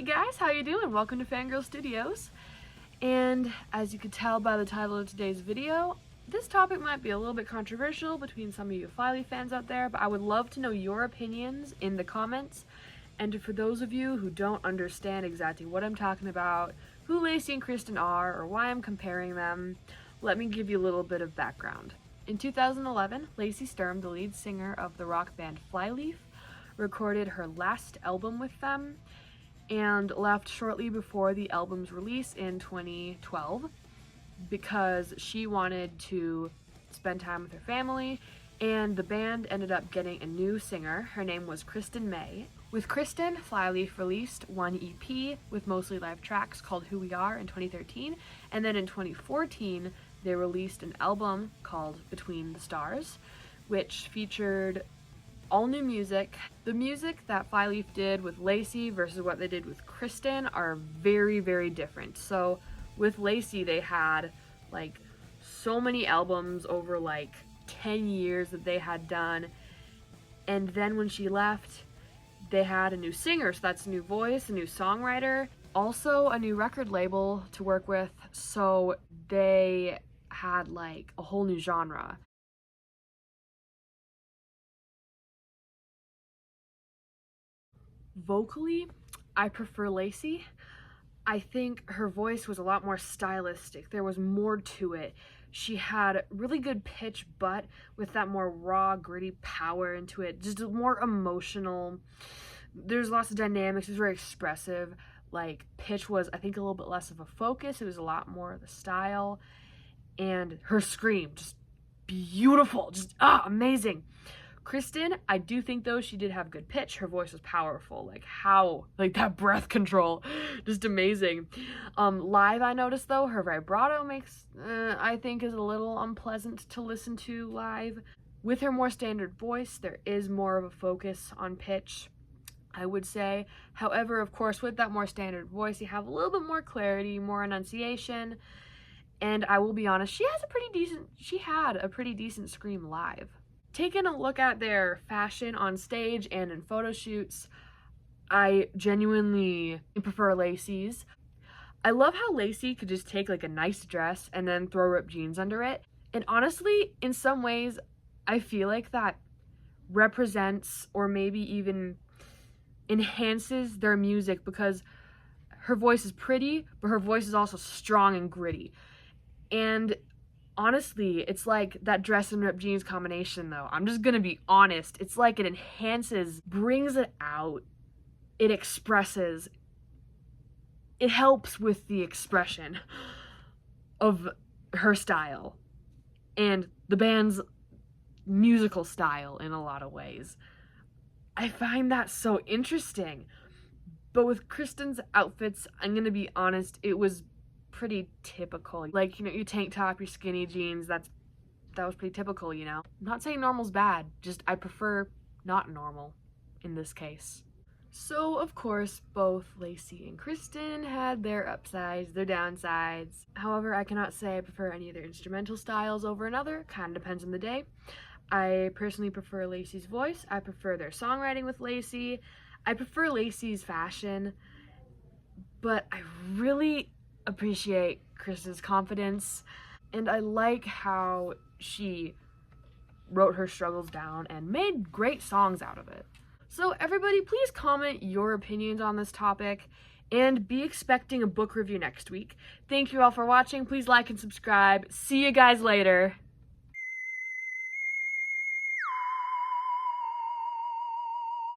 Hey guys, how you doing? Welcome to Fangirl Studios. And as you could tell by the title of today's video, this topic might be a little bit controversial between some of you Flyleaf fans out there, but I would love to know your opinions in the comments. And for those of you who don't understand exactly what I'm talking about, who Lacey and Kristen are, or why I'm comparing them, let me give you a little bit of background. In 2011, Lacey Sturm, the lead singer of the rock band Flyleaf, recorded her last album with them and left shortly before the album's release in 2012 because she wanted to spend time with her family, and the band ended up getting a new singer. Her name was Kristen. With Kristen, Flyleaf released one EP with mostly live tracks called Who We Are in 2013, and then in 2014 they released an album called Between the Stars, which featured all new music. The music that Flyleaf did with Lacey versus what they did with Kristen are very, very different. So with Lacey, they had like so many albums over like 10 years that they had done. And then when she left, they had a new singer, so that's a new voice, a new songwriter, also a new record label to work with. So they had like a whole new genre. Vocally, I prefer Lacey. I think her voice was a lot more stylistic. There was more to it. She had really good pitch, but with that more raw, gritty power into it, just more emotional. There's lots of dynamics. It was very expressive. Like, pitch was, I think, a little bit less of a focus. It was a lot more of the style. And her scream, just beautiful, just amazing. Kristen, I do think though she did have good pitch. Her voice was powerful. Like that breath control, just amazing. Live, I noticed though, her vibrato makes, I think, is a little unpleasant to listen to live. With her more standard voice, there is more of a focus on pitch, I would say. However, of course, with that more standard voice, you have a little bit more clarity, more enunciation. And I will be honest, she had a pretty decent scream live. Taking a look at their fashion on stage and in photo shoots, I genuinely prefer Lacey's. I love how Lacey could just take like a nice dress and then throw ripped jeans under it. And honestly, in some ways, I feel like that represents or maybe even enhances their music, because her voice is pretty, but her voice is also strong and gritty. And honestly, it's like that dress and ripped jeans combination though. I'm just gonna be honest. It's like it enhances, brings it out, it expresses, it helps with the expression of her style and the band's musical style in a lot of ways. I find that so interesting. But with Kristen's outfits, I'm gonna be honest, it was pretty typical. Like, you know, your tank top, your skinny jeans, that was pretty typical, you know. I'm not saying normal's bad, just I prefer not normal in this case. So, of course, both Lacey and Kristen had their upsides, their downsides. However, I cannot say I prefer any of their instrumental styles over another. Kind of depends on the day. I personally prefer Lacey's voice. I prefer their songwriting with Lacey. I prefer Lacey's fashion. But I really appreciate Kristen's confidence, and I like how she wrote her struggles down and made great songs out of it. So everybody, please comment your opinions on this topic and be expecting a book review next week. Thank you all for watching. Please like and subscribe. See you guys later.